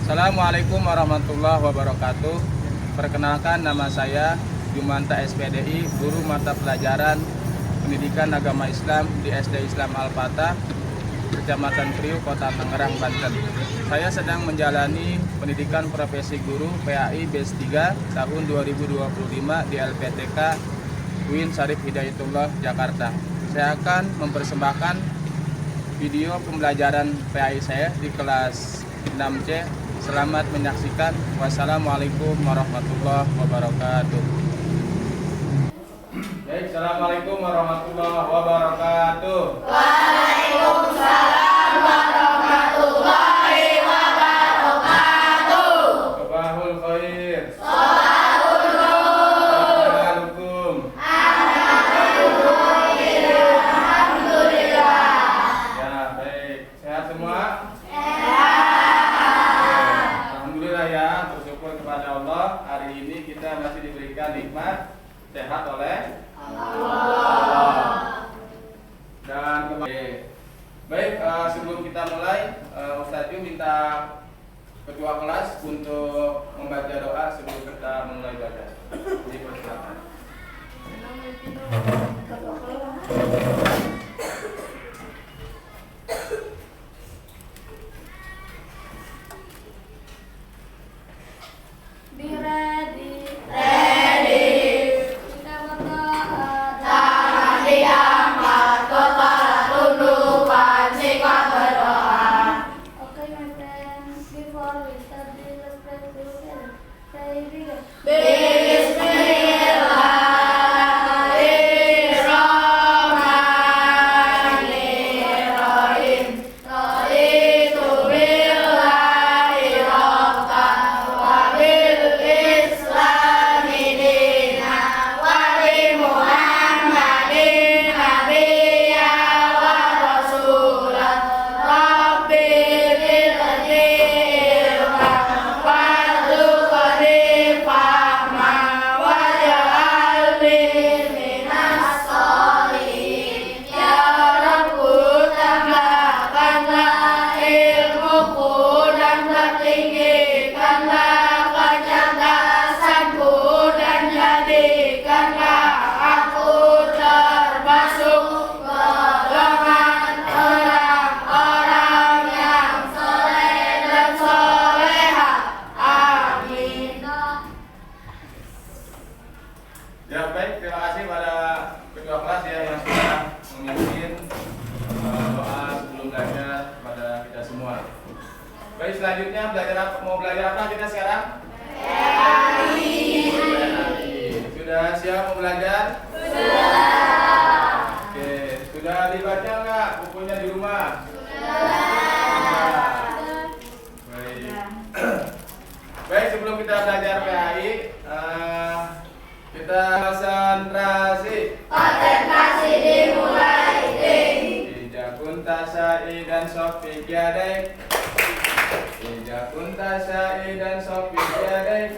Assalamualaikum warahmatullahi wabarakatuh. Perkenalkan, nama saya Jumanta SPDI, guru mata pelajaran Pendidikan Agama Islam di SD Islam Al-Fatah, Kecamatan Priuk, Kota Tangerang, Banten. Saya sedang menjalani pendidikan profesi guru PAI BES 3 tahun 2025 di LPTK UIN Syarif Hidayatullah, Jakarta. Saya akan mempersembahkan video pembelajaran PAI saya di kelas 6C. Selamat menyaksikan. Wassalamualaikum warahmatullahi wabarakatuh. Baik, assalamualaikum warahmatullahi wabarakatuh. Waalaikumsalam warahmatullahi wabarakatuh. Sabahul khair. Sabahul nur. Assalamualaikum. Alhamdulillah. Ya, baik. Sehat semua? Alhamdulillah ya, bersyukur kepada Allah. Hari ini kita masih diberikan nikmat sehat oleh Allah. Dan baik, sebelum kita mulai, Ustadz Yu minta ketua kelas untuk membaca doa sebelum kita mulai belajar. Jadi persilakan. Be ready. Kita berdoa. Tangan diangkat, kepala tunduk, pancikan berdoa. Okay, my friends, before we start, let's pray together. Say begin. Bismillahirrahmanirrahim. Raditu billahi rabban wa bil islami dinan wa bi Muhammadin nabiyyan wa rasulan. Rabbi zidni ilman warzuqni fahman waj'alni minas sholihin. Ya Rabbu, tambahkanlah ilmuku dan bertinggikanlah kecerdasanku dan jadikanlah aku termasuk golongan orang-orang yang soleh dan soleha. Amin. Ya, baik, terima kasih pada ketua kelas ya yang sudah memimpin doa sebelum belajar pada kita semua. Baik, selanjutnya mau belajar apa kita sekarang? PAI. Sudah siap mau belajar? Sudah. Oke, sudah dibaca nggak bukunya di rumah? Sudah. Baik. Baik, sebelum kita belajar PAI, kita konsentrasi. Konsentrasi dimulai. Ija kunta sa'idan sofi yadaik. Ija kunta sa'idan sofi yadaik.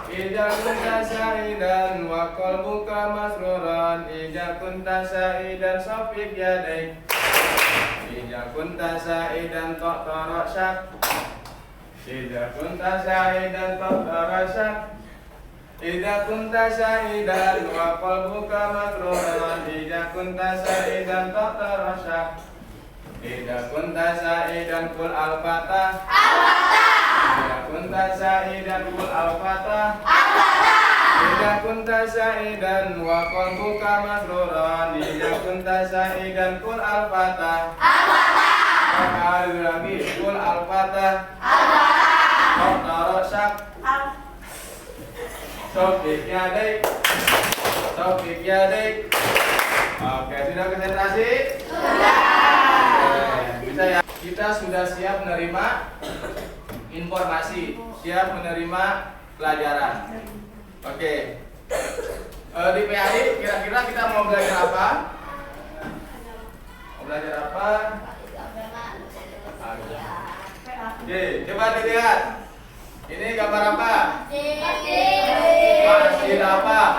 Ija kunta sa'idan wa qalbuka masruran. Ija kunta sa'idan sofi yadaik. Ija kunta sa'idan ta'tara syak. Ija kunta sa'idan ta'tara syak. Ida kunta sa'idan wa qalbuka masruran. Ida kunta sa'idan ta'tara syak. Ida kunta sa'idan kul al-fatah. Ida kunta sa'idan kul al-fatah. Ida kunta sa'idan wa qalbuka masruran. Ida kunta sa'idan kul al-fatah. Sekali lagi, kul al-fatah. Ta'tara syak. Taufik yadaik. Taufik yadaik. Oke, sudah konsentrasi? Sudah. Bisa ya. Kita sudah siap menerima informasi, siap menerima pelajaran. Oke. Di PAI kira-kira kita mau belajar apa? Mau belajar apa? Oke, coba dilihat. Ini gambar apa? Masjid apa?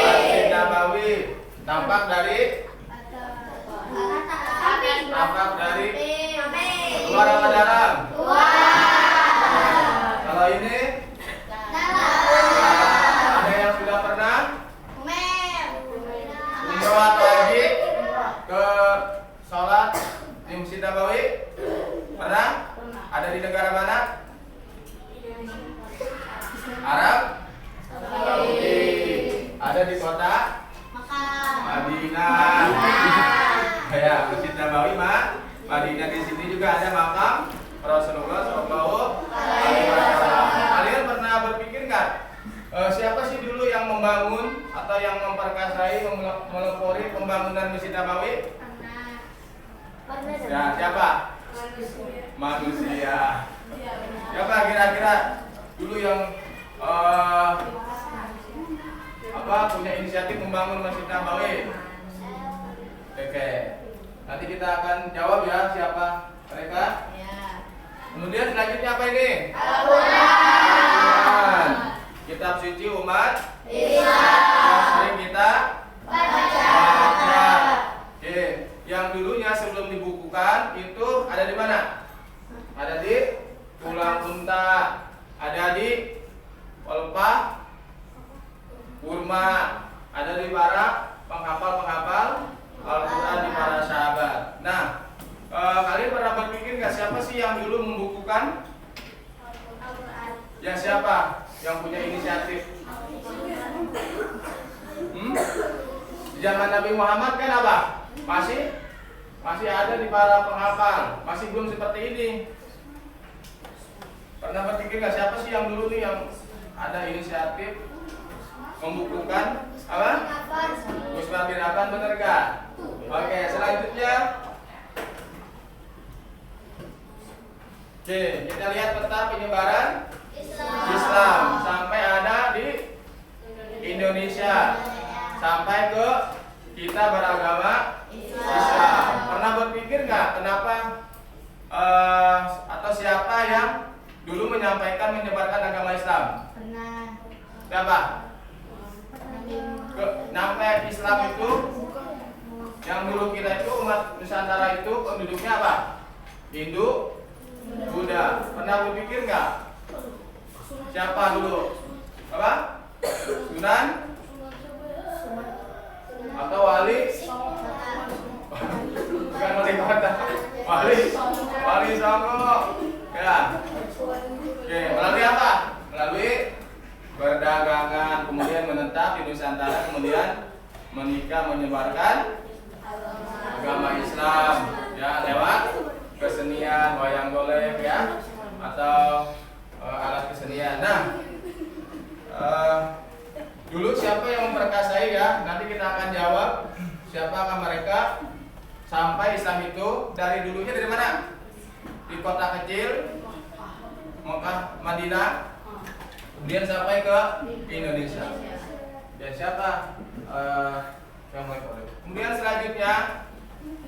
Masjid Nabawi. Tampak dari Suara Mataram. Kalau ini ada yang sudah pernah umroh atau haji ke sholat di Masjid Nabawi? Pernah? Ada di negara mana? Arab Saudi. Ada di kota Madinah. Ya, Masjid Nabawi Madinah. Di sini juga ada makam Rasulullah SAW. Kalian pernah berpikir nggak siapa sih dulu yang membangun atau yang memperkasai, melopori pembangunan Masjid Nabawi? Ya, siapa? Manusia. Siapa kira-kira dulu yang punya inisiatif membangun Masjid Nabawi? Oke. Nanti kita akan jawab ya siapa mereka. Kemudian selanjutnya apa ini? Al-Quran. Kitab suci umat yang sering kita baca. Oke. Yang dulunya sebelum dibukukan itu ada di mana? Ada di tulang unta, ada di pelepah kurma, ada di para penghafal Al-Quran, di para sahabat. Nah, kalian pernah berpikir nggak siapa sih yang dulu membukukan? Yang siapa? Yang punya inisiatif? Zaman Nabi Muhammad kan apa? Masih ada di para penghafal, masih belum seperti ini. Pernah berpikir nggak siapa sih yang dulu nih yang ada inisiatif membukukan apa? Mus'haf bin Affan, bener gak? Oke, selanjutnya. Oke, kita lihat peta penyebaran Islam sampai ada di Indonesia, sampai ke kita beragama Islam. Pernah berpikir nggak kenapa atau siapa yang dulu menyebarkan agama Islam? Pernah. Siapa? Sampai Islam itu yang dulu kita itu umat Nusantara itu penduduknya apa? Hindu, Buddha. Pernah berpikir nggak? Siapa dulu? Apa? Sunan? Atau wali? Bukan wali kota. Wali Songo. Ya. Oke, melalui apa? Melalui perdagangan, kemudian menetap di Nusantara, kemudian menikah, menyebarkan agama Islam ya lewat kesenian wayang golek ya atau alat kesenian. Nah, dulu siapa yang memperkasai ya? Nanti kita akan jawab siapakah mereka. Sampai Islam itu dari dulunya dari mana? Di kota kecil Mekah, Madinah, kemudian sampai ke Indonesia. Dan siapa yang mulai? Kemudian selanjutnya,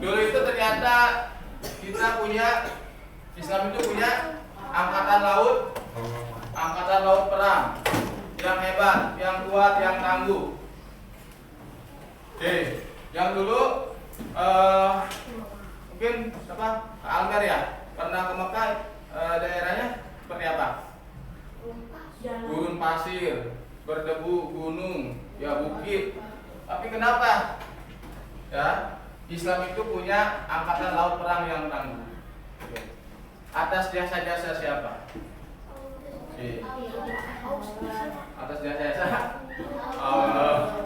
dulu itu ternyata kita punya Islam itu punya angkatan laut perang yang hebat, yang kuat, yang tangguh. Oke, yang dulu mungkin apa? Almer ya, pernah ke Mekah, daerahnya seperti apa? Gurun pasir, berdebu, gunung, ya bukit. Tapi kenapa? Ya, Islam itu punya angkatan laut perang yang tangguh. Atas jasa-jasa siapa? Atas jasa-jasa Allah.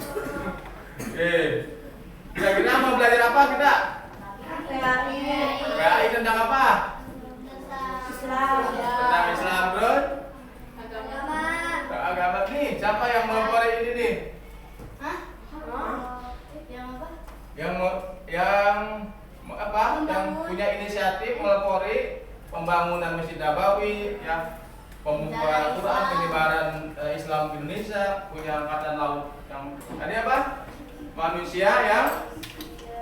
Oke. Kira-kira mau belajar apa kita? PAI tentang apa? Tentang Islam, bro. Agama nih, siapa yang melopori ini nih? Yang punya inisiatif melopori pembangunan Masjid Nabawi, ya, pembukaan Al-Quran, penyebaran Islam di Indonesia, punya angkatan laut yang tadi apa? Manusia yang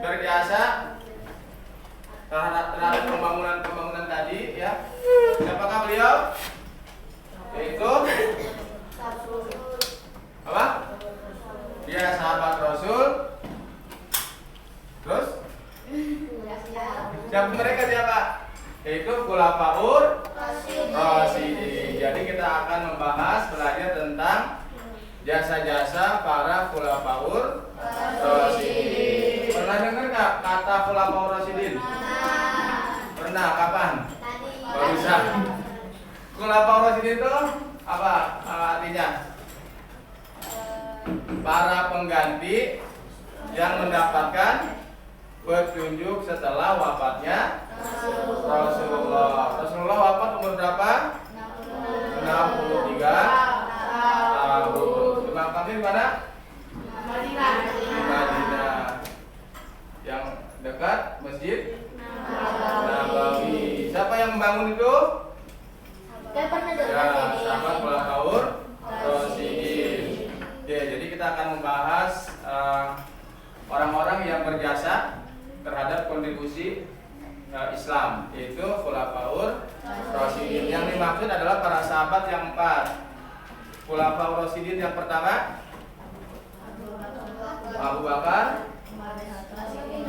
berjasa terhadap pembangunan tadi, ya. Siapakah beliau? Yaitu apa? Dia sahabat Rasul. Terus? Siapa mereka siapa? yaitu khulafaur rasyidin. Jadi kita akan membahas belajar tentang jasa-jasa para khulafaur rasyidin. Pernah dengar nggak kata khulafaur rasyidin? Pernah. Kapan? Barusan. Khulafaur rasyidin itu apa artinya? Para pengganti yang mendapatkan petunjuk setelah wafatnya Rasulullah. Rasulullah wafat umur berapa? 63 tahun. Dimakamkan di mana? Di Madinah. Yang dekat Masjid Nabawi. Siapa yang membangun itu? Ya, sahabat khulafaur rasyidin. Oke, jadi kita akan membahas orang-orang yang berjasa terhadap kontribusi Islam, yaitu khulafaur rasyidin. Yang dimaksud adalah para sahabat yang 4. Khulafaur rasyidin yang pertama Abu Bakar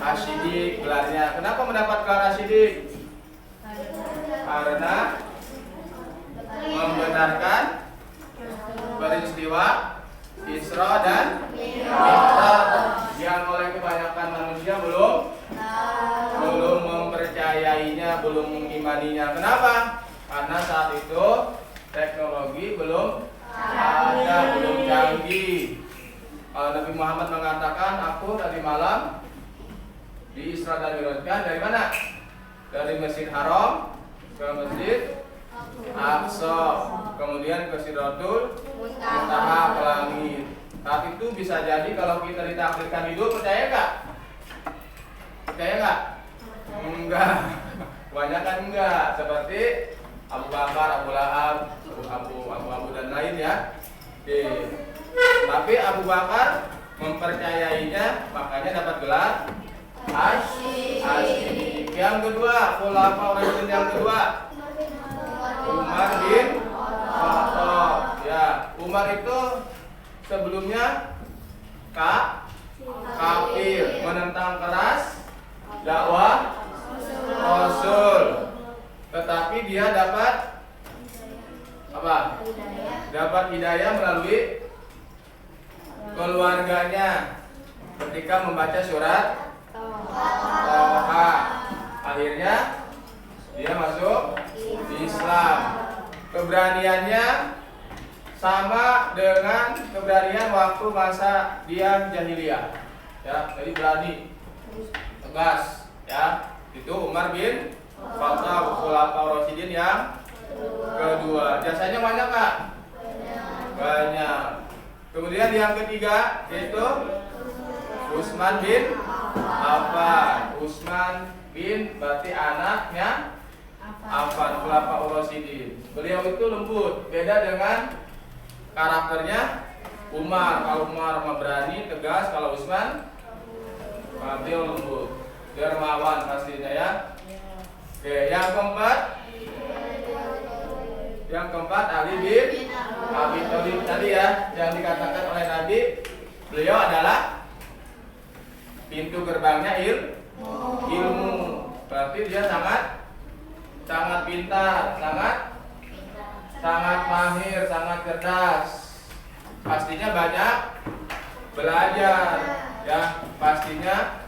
As-Siddiq, gelarnya. Kenapa mendapat gelar As-Siddiq? Karena membenarkan peristiwa Isra dan Mi'raj yang oleh kebanyakan manusia belum mempercayainya, belum mengimaninya. Kenapa? Karena saat itu teknologi belum ada, belum canggih. Nabi Muhammad mengatakan, aku tadi malam di Isra dan Mi'rajkan dari mana? Dari Masjid Haram ke Masjid Aqsa, kemudian ke Sidratul Muntaha, ke langit. Saat itu bisa jadi kalau kita ditakdirkan hidup, percaya nggak? Percaya nggak? Enggak. Kebanyakan enggak. Seperti Abu Bakar, Abu Lahab, Abu dan lain ya. Oke. Tapi Abu Bakar mempercayainya, makanya dapat gelar As-Siddiq. Yang kedua, khulafaur rasyidin yang kedua Umar bin Khattab. Ya, Umar itu sebelumnya kafir, menentang keras dakwah Rasul. Tetapi dia dapat apa? Dapat hidayah melalui keluarganya ketika membaca surat Toha. Akhirnya dia masuk Islam. Keberaniannya sama dengan keberanian waktu masa dia jahiliyah. Ya, jadi berani, tegas. Ya, itu Umar bin Khattab, khulafaur rasyidin yang kedua. Jasanya banyak nggak? Banyak. Kemudian yang ketiga yaitu Utsman bin Affan. Utsman bin berarti anaknya Affan, khulafaur rasyidin. Beliau itu lembut, beda dengan karakternya Umar. Kalau Umar berani, tegas. Kalau Utsman beliau lembut, dermawan pastinya ya. Oke, yang keempat Ali bin Abi Thalib tadi ya, yang dikatakan oleh Nabi, beliau adalah pintu gerbangnya ilmu. Berarti dia sangat pintar, sangat mahir, sangat cerdas. Pastinya banyak belajar, ya. Pastinya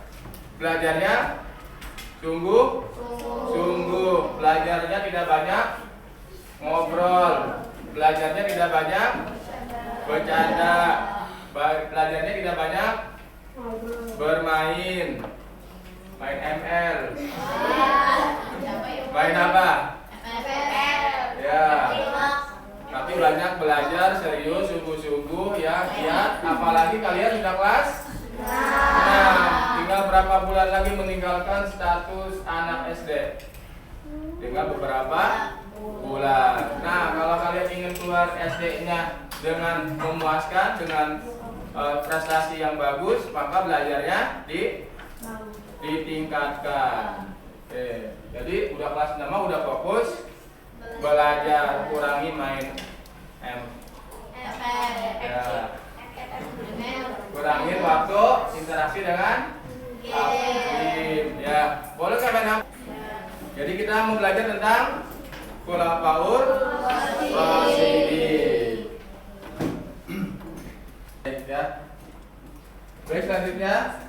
belajarnya sungguh. Belajarnya tidak banyak ngobrol, belajarnya tidak banyak bercanda, belajarnya tidak banyak bermain, main ML. Main apa? Ya. Tapi banyak belajar serius, sungguh-sungguh ya, giat. Apalagi kalian sudah kelas 6. Tinggal berapa bulan lagi meninggalkan status anak SD? Tinggal beberapa bulan. Nah, kalau kalian ingin keluar SD-nya dengan memuaskan, dengan prestasi yang bagus, maka belajarnya ditingkatkan. Oke. Jadi udah kelas 6 udah fokus belajar, kurangi main ya. Kurangin waktu interaksi dengan game. Ya, boleh kan main Jadi kita mau belajar tentang Khulafaur Rasyidin. Ya. Baik, selanjutnya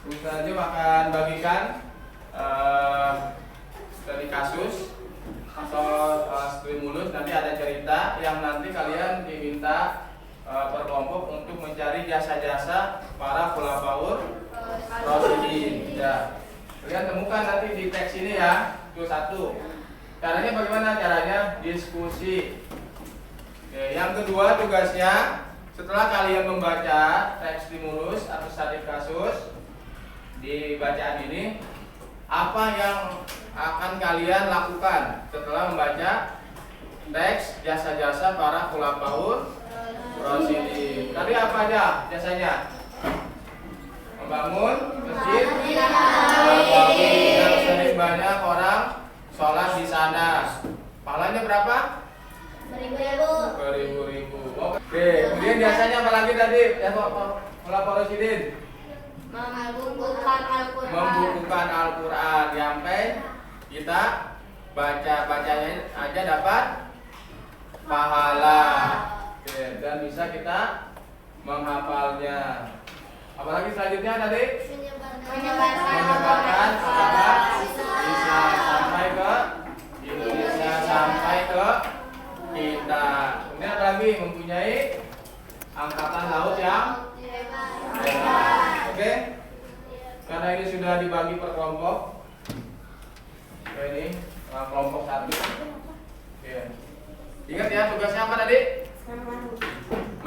Ustaz Najib akan bagikan studi kasus atau stimulus. Nanti ada cerita yang nanti kalian diminta per kelompok untuk mencari jasa-jasa para Khulafaur Rasyidin. Ya. Kalian temukan nanti di teks ini ya. Itu satu. Caranya bagaimana? Caranya diskusi. Oke, yang kedua tugasnya setelah kalian membaca teks stimulus atau studi kasus di bacaan ini, apa yang akan kalian lakukan setelah membaca teks jasa-jasa para Khulafaur Rasyidin? Tadi apa aja jasanya? Membangun masjid Nabawi yang sering banyak orang sholat di sana. Pahalanya berapa? Beribu-ribu. Oke, kemudian jasanya apa lagi tadi? Ya, Khulafaur Rasyidin membukukan Al-Quran sampai kita bacanya aja dapat pahala. Oke, dan bisa kita menghafalnya. Apalagi selanjutnya tadi menyebarkan agama Islam sampai ke Indonesia, sampai ke kita. Kemudian apa lagi? Mempunyai angkatan laut yang hebat. Oke, karena ini sudah dibagi per kelompok. Oke, ini kelompok 1. Oke. Ingat ya, tugasnya apa tadi?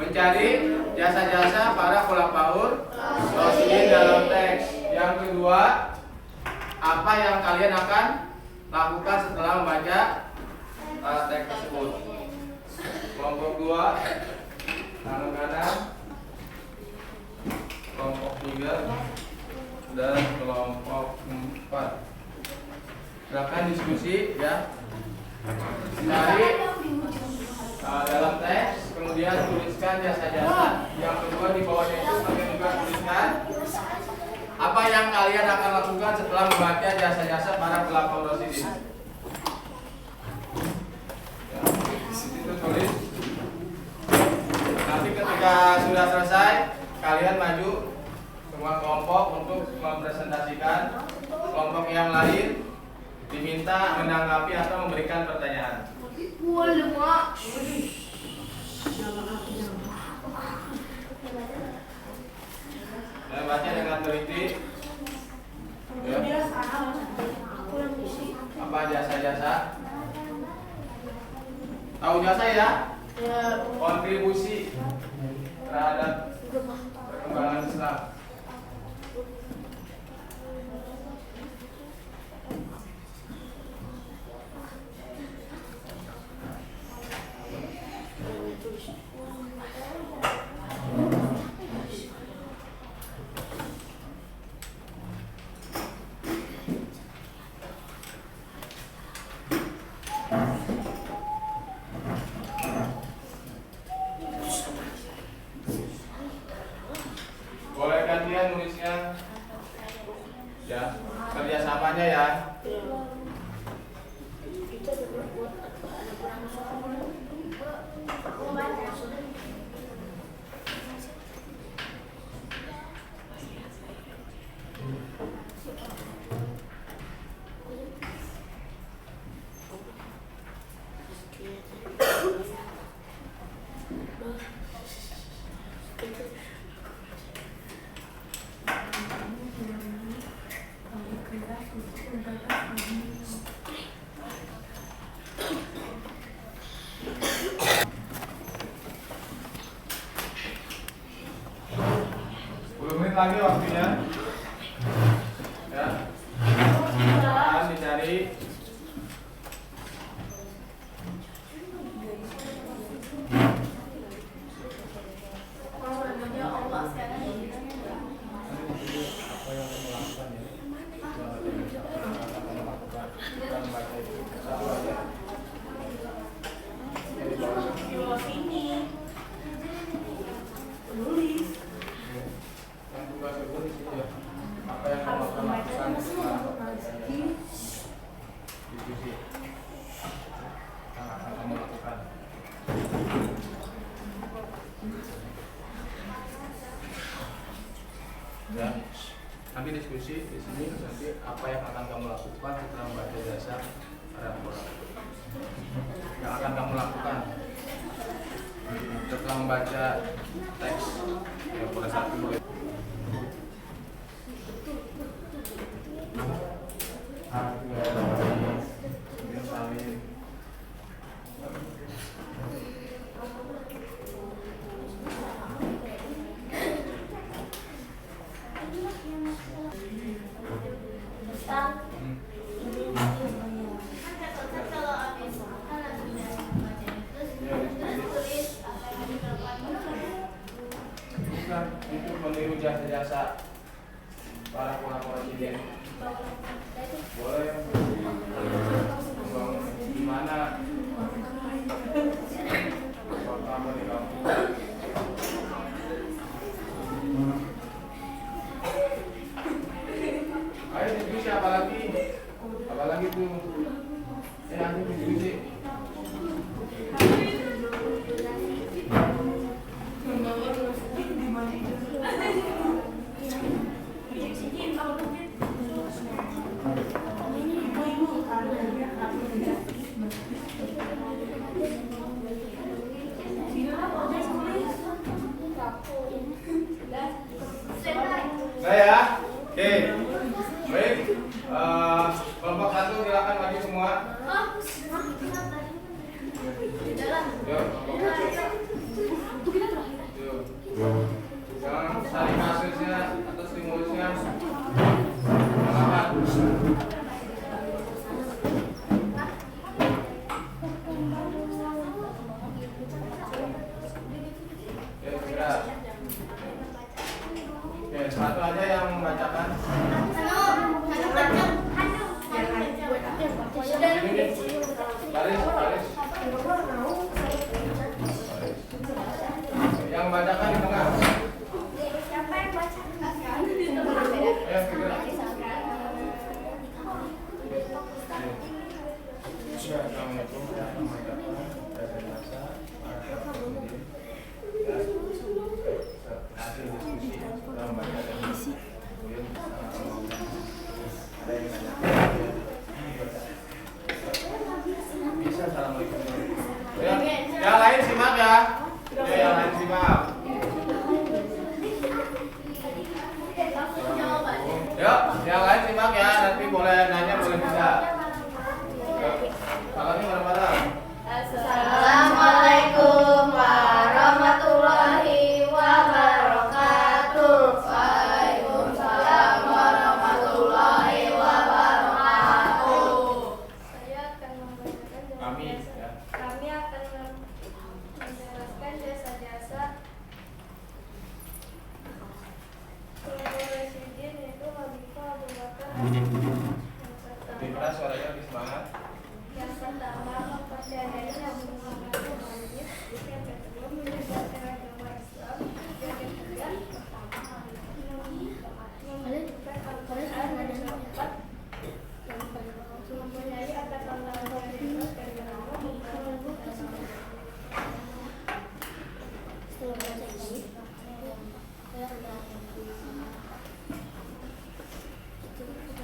Mencari jasa-jasa para Khulafaur Rasyidin dalam teks. Yang kedua, apa yang kalian akan lakukan setelah membaca teks tersebut? Kelompok 2 tangan kanan, kelompok 3 dan kelompok 4. Silakan diskusi ya. Cari dalam teks, kemudian tuliskan jasa-jasa. Yang kedua di bawahnya itu kalian juga tuliskan apa yang kalian akan lakukan setelah membaca jasa-jasa para Khulafaur Rasyidin. Ya, itu tulis. Nanti ketika sudah selesai, kalian maju semua kelompok untuk mempresentasikan. Kelompok yang lain diminta menanggapi atau memberikan pertanyaan. Dan baca dengan teliti. Ya. Apa jasa-jasa? Tahu jasa ya? Kontribusi terhadap perkembangan Islam. Boleh gantian nulisnya ya, kerjasamanya ya. Lagi waktunya ya, akan dicari yang tugas itu di sini ya. membaca teks yang pada saat ini. Untuk meniru jasa-jasa para presiden. Boleh gimana pertama di kampung. Ayo diskusi apalagi tuh nanti diskusi. Nah ya, oke, baik. Kelompok 1 silakan maju semua. Yuk, jangan saling kasusnya atau stimulusnya. Silakan. Ya, segera. Oke, satu aja yang membacakan. Baris. Yang membacakan di tengah. Siapa yang baca? Ayo, segera. Assalamualaikum warahmatullahi wabarakatuh. Hasil diskusi dalam baca dan kemudian ada yang nanya. Bisa. Assalamualaikum. Ya, yang lain simak ya. Yang lain simak. Yuk, yang lain simak ya. Nanti boleh nanya, boleh bisa. Salamnya bareng-bareng. Assalamualaikum warahmatullahi wabarakatuh. Waalaikumsalam warahmatullahi wabarakatuh. Saya akan membacakan kami akan menjelaskan jasa-jasa Presiden yaitu Khalifah Abu Bakar. Lebih keras suaranya, lebih semangat. Yang pertama, kepercayaan yang menggunakan wajib. Yang kedua, menegakkan agama Islam. Yang ketiga, menunjukkan Al-Quran. Dan yang keempat, mempunyai kata-kata bebas dari agama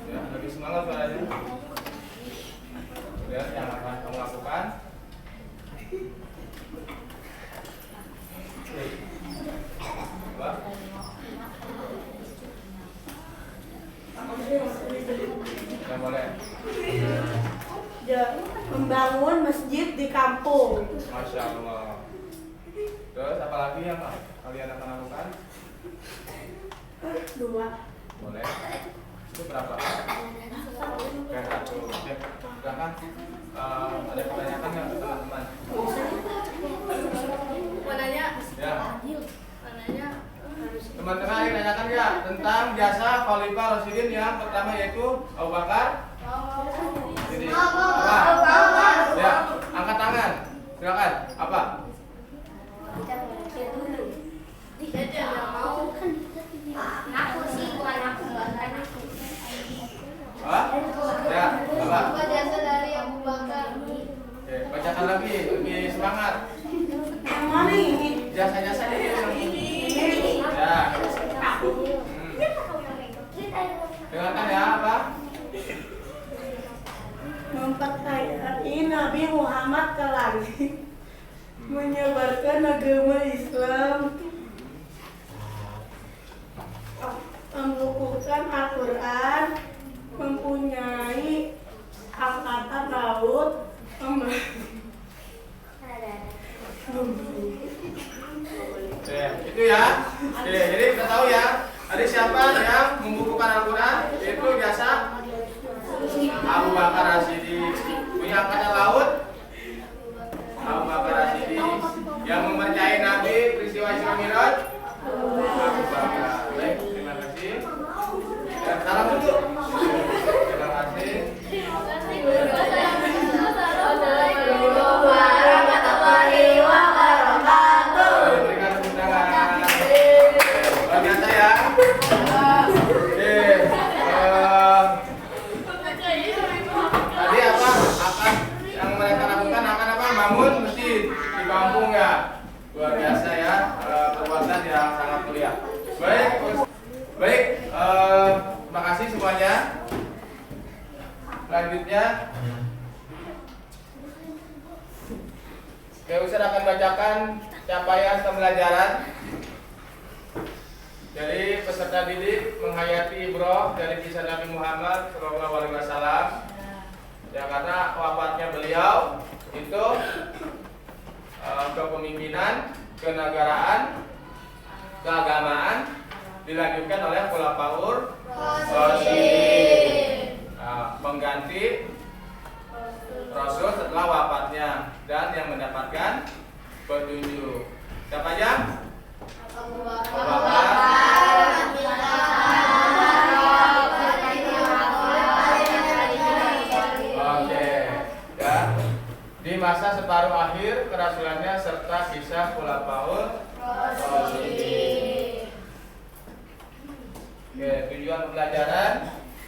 Ya, lebih semangat suaranya. Lihat yang akan kamu lakukan. Apa? Ya boleh. Membangun masjid di kampung. Masya Allah. Terus apa lagi yang kalian akan lakukan? 2. Boleh. Itu berapa? Oke, 1. Oke, silakan. Ada pertanyaan nggak ke teman-teman? Mau nanya? Ya. Mau nanya? Teman-teman ada yang nanyakan nggak tentang jasa Khalifah Rasyidin yang pertama yaitu Abu Bakar? Jadi apa? Ya, angkat tangan. Silakan. Apa? Aku sih, bukan aku. Ya, apa? Apa jasa dari Abu Bakar? Oke, bacakan lagi, lebih semangat. Yang mana ini? Jasa-jasa ini. Ya. Dengarkan ya, apa? Mempercayai Nabi Muhammad ke langit. menyebarkan agama Islam, mengukuhkan Al-Quran, mempunyai angkatan laut, Itu ya. Jadi kita tahu ya. Ada siapa yang membukukan Al-Quran? Itu jasa Abu Bakar Rasyidi. Punya angkatan laut Abu Bakar Rasyidi. Yang mempercayai Nabi peristiwa Isra Mi'raj Abu Bakar. Baik, terima kasih. Dan salam dulu. Terima kasih. Assalamualaikum warahmatullahi wabarakatuh. Berikan tepuk tangan. Luar biasa ya. Tadi apa? Akan yang mereka lakukan akan apa? Bangun masjid di kampung ya. Luar biasa ya. Perbuatan yang sangat mulia. Baik, baik. Terima kasih semuanya. Selanjutnya, Ustaz akan bacakan capaian pembelajaran. Jadi peserta didik menghayati ibroh dari kisah Nabi Muhammad SAW. Ya, karena wafatnya beliau itu kepemimpinan, kenegaraan, keagamaan dilanjutkan oleh Khulafaur Rasyidin, mengganti Rasul setelah wafatnya dan yang mendapatkan petunjuk. Siapa aja? Abu Bakar. Oke, ya. Di masa separuh akhir kerasulannya serta kisah Khulafaur Rasyidin. Oke, tujuan pembelajaran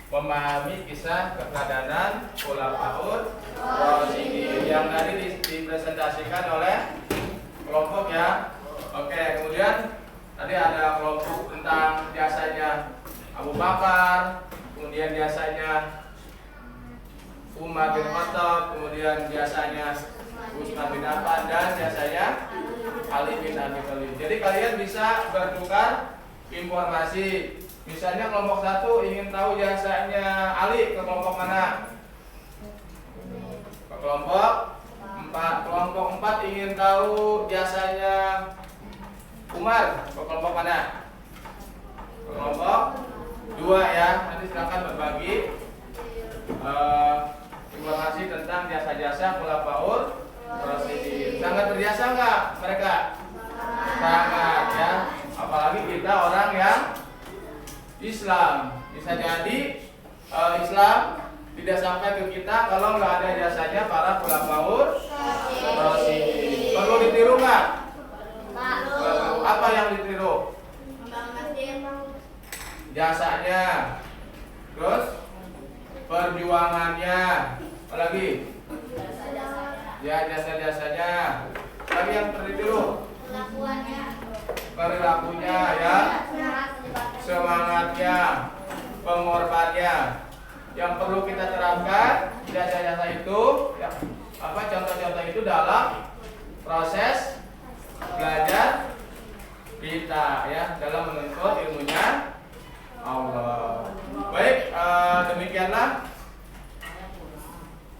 memahami kisah keteladanan Khulafaur Rasyidin yang tadi dipresentasikan oleh kelompok ya. Oke, kemudian tadi ada kelompok tentang jasanya Abu Bakar, kemudian jasanya Umar bin Khattab, kemudian jasanya Utsman bin Affan, dan jasanya Ali bin Abi Thalib. Jadi kalian bisa bertukar informasi. Misalnya kelompok 1 ingin tahu jasanya Ali, ke kelompok mana? Ke kelompok 4. Kelompok 4 ingin tahu jasanya Umar, ke kelompok mana? Ke kelompok 2 ya. Nanti silakan berbagi informasi tentang jasa-jasa Khulafaur Rasyidin. Sangat berjasa nggak mereka? Sangat ya. Apalagi kita orang yang Islam, bisa jadi Islam tidak sampai ke kita kalau nggak ada jasanya para Khulafaur Rasyidin. Perlu ditiru nggak? Apa yang ditiru? Jasanya, terus perjuangannya, apalagi? Ya, jasa-jasanya. Lagi yang ditiru? Perilakunya ya, semangatnya, pengorbanannya. Yang perlu kita terapkan jasa-jasa itu ya, apa contoh-contoh itu dalam proses belajar kita ya, dalam menuntut ilmunya Allah. Baik, demikianlah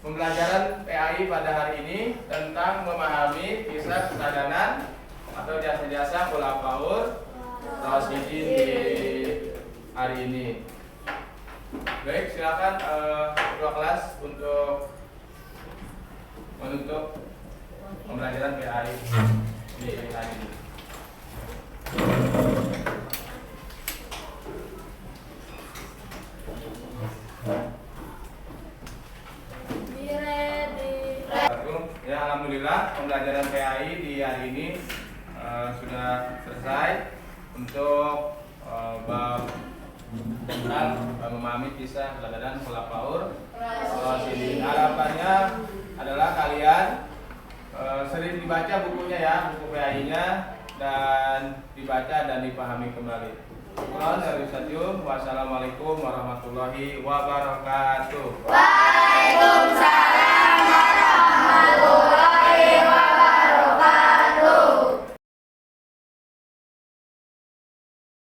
pembelajaran PAI pada hari ini tentang memahami kisah keteladanan atau jasa-jasa Khulafaur Rasyidin di hari ini. Baik, silakan ketua kelas untuk menutup pembelajaran PAI di hari ini. Ya, alhamdulillah pembelajaran PAI di hari ini sudah selesai untuk bab tentang memahami kisah keteladanan Khulafaur Rasyidin. Harapannya adalah kalian sering dibaca bukunya ya, buku PAI-nya, dan dibaca dan dipahami kembali. Wassalamualaikum warahmatullahi wabarakatuh. Waalaikumsalam.